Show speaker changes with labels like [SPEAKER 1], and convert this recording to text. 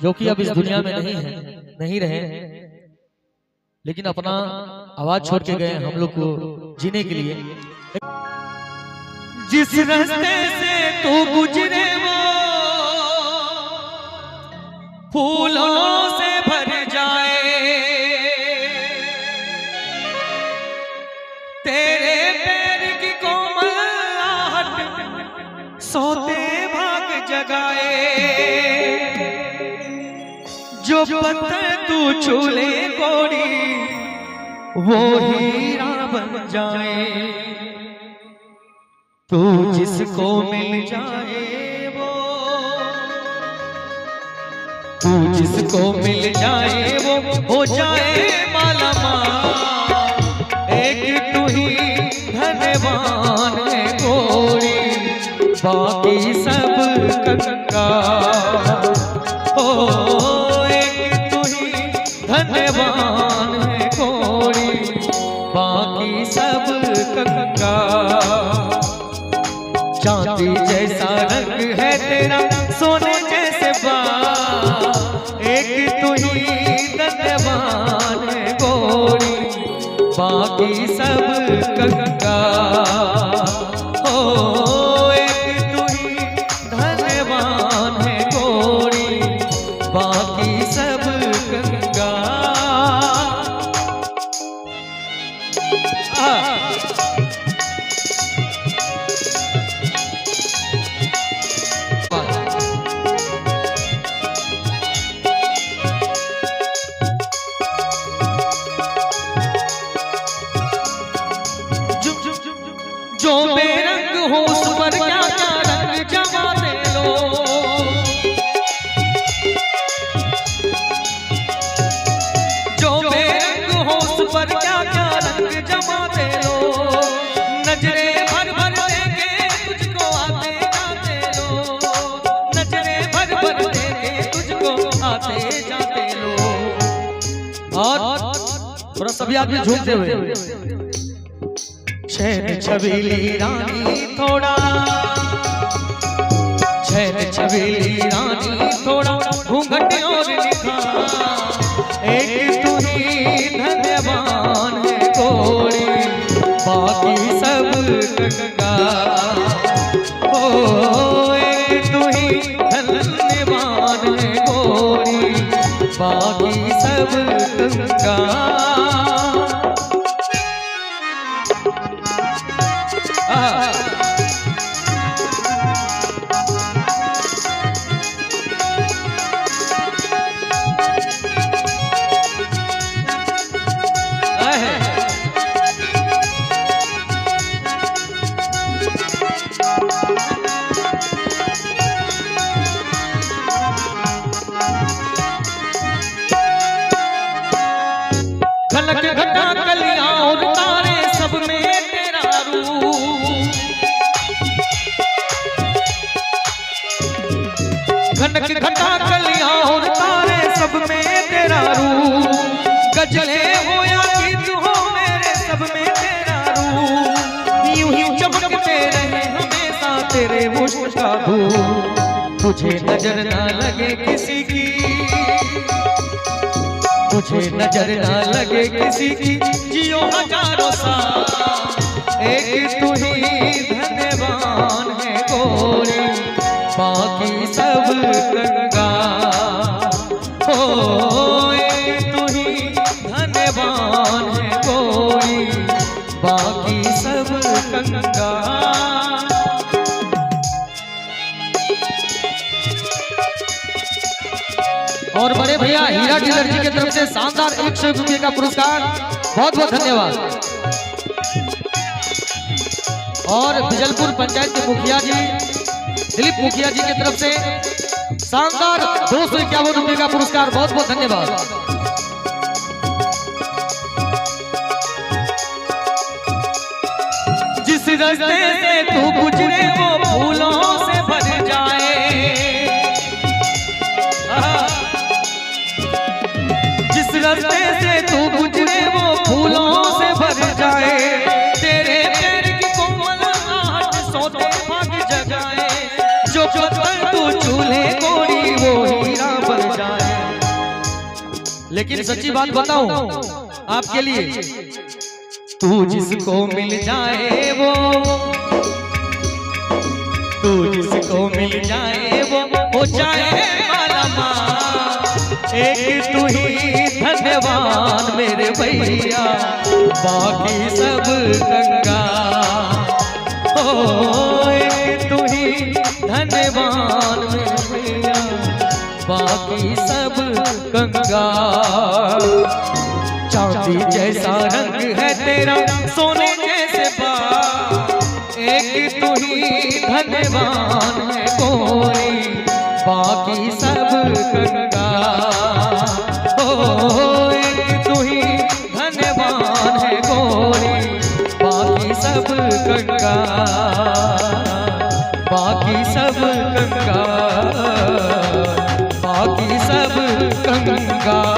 [SPEAKER 1] जो कि अब इस दुनिया में नहीं रहे, लेकिन अपना आवाज छोड़ के गए हम लोग को जीने के लिए।
[SPEAKER 2] जिस रास्ते से तू गुजरे वो फूलों से भर जाए, तेरे पैर की कोमल आहट सोते भाग जगाए, जो पत्थर तू छूले कोड़ी वो हीरा बन जाए, तू जिसको मिल जाए वो, तू जिसको मिल जाए वो हो जाए माला माल। एक तू ही धनवान है गोरी, बाकी सब कंगाल। ओ एक तू ही धनवान है गोरी, बाकी सब कंगाल। चांदी जैसा रंग है तेरा सोने जैसे बाल, एक तू ही धनवान है गोरी, बाकी सब कंगाल। ओ एक तू ही धनवान है गोरी, बाकी सब कंगाल। जो बेरंग हो उस पर क्या क्या रंग जमा दे लो, जो बेरंग हो उस पर क्या क्या रंग जमा दे लो, नजरे भर भर देके तुझको आते जाते लो, नजरे भर भर देके तुझको आते जाते लो।
[SPEAKER 1] और थोड़ा सभी आदमी झूमते हुए,
[SPEAKER 2] छैन छबीली रानी थोड़ा, छैन छबीली रानी थोड़ा घूंघट और निखा, एक तू ही धन्यवान है गोरी, बाकी सब कंगाल। ओ एक तू ही धन्यवान है गोरी, बाकी सब कंगाल। घनक घटा कलियां और तारे सब में तेरा रूप, घनक घटा कलियां और तारे सब में तेरा रूप, गजले हो या गीत हो मेरे सब में तेरा रूप, यूं ही चमकते रहे हमेशा तेरे मुस्कान। तुझे नजर ना लगे किसी की, तुझे नजर ना लगे किसी की, जियो हजारों साल, एक तू ही धन्यवान है गोरी, बाकी सब कंगाल। ओ एक तू ही धन्यवान है गोरी, बाकी सब कंगाल।
[SPEAKER 1] और बड़े भैया हीरा डीलर जी की तरफ से शानदार 100 रुपये का पुरस्कार, बहुत बहुत धन्यवाद। और बिजलपुर पंचायत के मुखिया जी दिलीप मुखिया जी की तरफ से शानदार 251 रुपये का पुरस्कार, बहुत बहुत धन्यवाद।
[SPEAKER 2] जिस रास्ते से तू गुजरे वो फूलों से भर जाए, जिस रास्ते से तू गुजरे वो फूलों से भर जाए, तेरे पैर की कोमल आहट सोते भाग जगाए, जो पत्थर तू चूल्हे कोड़ी वो हीरा बन जाए।
[SPEAKER 1] लेकिन सच्ची बात बताऊं आपके लिए,
[SPEAKER 2] तू जिसको मिल जाए वो, तू जिसको मिल जाए वो हो जाए माला माल। एक तू ही धन्यवान मेरे भैया, बाकी सब कंगाल। ओ एक तू ही धन्यवान मेरे भैया, बाकी सब कंगाल। चांदी जैसा रंग है तेरा, सोने जैसे बाल। एक तू ही धन्यवान है कोई, बाकी सब कंगाल। ओ एक तू ही धन्यवान है कोई, बाकी सब कंगाल। बाकी सब कंगाल, बाकी सब कंगाल।